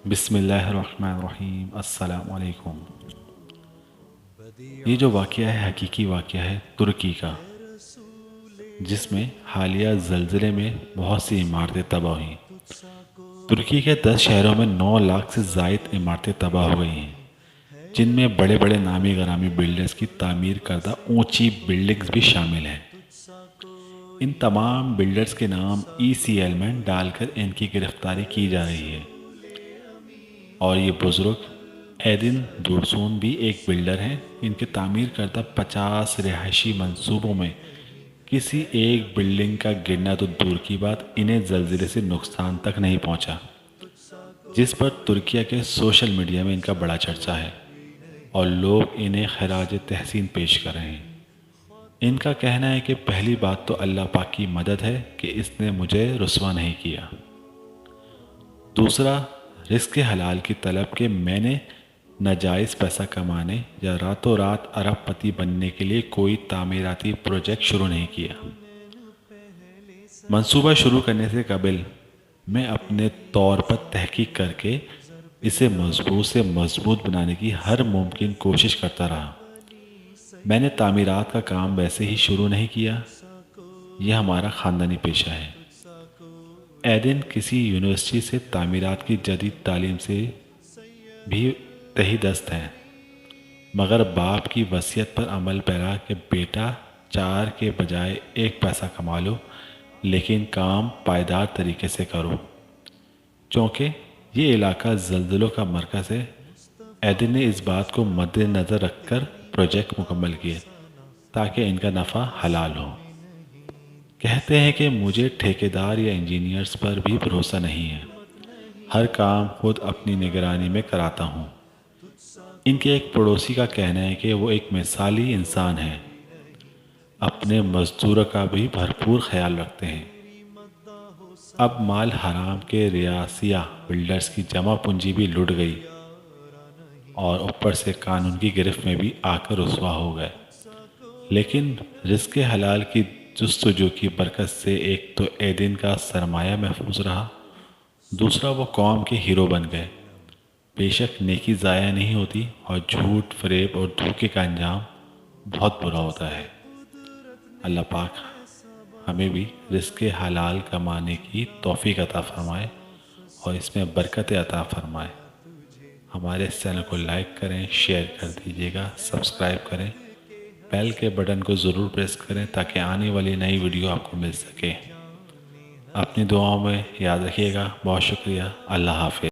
بسم اللہ الرحمن الرحیم۔ السلام علیکم۔ یہ جو واقعہ ہے حقیقی واقعہ ہے ترکی کا، جس میں حالیہ زلزلے میں بہت سی عمارتیں تباہ ہوئیں۔ ترکی کے 10 شہروں میں 9 لاکھ سے زائد عمارتیں تباہ ہو گئی ہیں، جن میں بڑے بڑے نامی گرامی بلڈرز کی تعمیر کردہ اونچی بلڈنگز بھی شامل ہیں۔ ان تمام بلڈرز کے نام ECL میں ڈال کر ان کی گرفتاری کی جا رہی ہے، اور یہ بزرگ ایدن دورسون بھی ایک بلڈر ہیں۔ ان کے تعمیر کردہ 50 رہائشی منصوبوں میں کسی ایک بلڈنگ کا گرنا تو دور کی بات، انہیں زلزلے سے نقصان تک نہیں پہنچا، جس پر ترکیہ کے سوشل میڈیا میں ان کا بڑا چرچا ہے اور لوگ انہیں خراج تحسین پیش کر رہے ہیں۔ ان کا کہنا ہے کہ پہلی بات تو اللہ پاک کی مدد ہے کہ اس نے مجھے رسوا نہیں کیا۔ دوسرا، رزق حلال کی طلب کہ میں نے ناجائز پیسہ کمانے یا راتوں رات ارب پتی بننے کے لیے کوئی تعمیراتی پروجیکٹ شروع نہیں کیا۔ منصوبہ شروع کرنے سے قبل میں اپنے طور پر تحقیق کر کے اسے مضبوط سے مضبوط بنانے کی ہر ممکن کوشش کرتا رہا۔ میں نے تعمیرات کا کام ویسے ہی شروع نہیں کیا، یہ ہمارا خاندانی پیشہ ہے۔ ایدن کسی یونیورسٹی سے تعمیرات کی جدید تعلیم سے بھی تہی دست ہیں، مگر باپ کی وصیت پر عمل پیرا کہ بیٹا 4 کے بجائے 1 پیسہ کما لو، لیکن کام پائیدار طریقے سے کرو۔ چونکہ یہ علاقہ زلزلوں کا مرکز ہے، ایدن نے اس بات کو مد نظر رکھ کر پروجیکٹ مکمل کیے تاکہ ان کا نفع حلال ہو۔ کہتے ہیں کہ مجھے ٹھیکیدار یا انجینئرز پر بھی بھروسہ نہیں ہے، ہر کام خود اپنی نگرانی میں کراتا ہوں۔ ان کے ایک پڑوسی کا کہنا ہے کہ وہ ایک مثالی انسان ہے، اپنے مزدوروں کا بھی بھرپور خیال رکھتے ہیں۔ اب مال حرام کے ریاسیہ بلڈرز کی جمع پونجی بھی لٹ گئی اور اوپر سے قانون کی گرفت میں بھی آ کر رسوا ہو گئے، لیکن رزق حلال کی جستجو کی برکت سے ایک تو ایدن کا سرمایہ محفوظ رہا، دوسرا وہ قوم کے ہیرو بن گئے۔ بے شک نیکی ضائع نہیں ہوتی، اور جھوٹ، فریب اور دھوکے کا انجام بہت برا ہوتا ہے۔ اللہ پاک ہمیں بھی رزق حلال کمانے کی توفیق عطا فرمائے اور اس میں برکت عطا فرمائے۔ ہمارے اس چینل کو لائک کریں، شیئر کر دیجیے گا، سبسکرائب کریں، بیل کے بٹن کو ضرور پریس کریں تاکہ آنے والی نئی ویڈیو آپ کو مل سکے۔ اپنی دعاؤں میں یاد رکھیے گا۔ بہت شکریہ۔ اللہ حافظ۔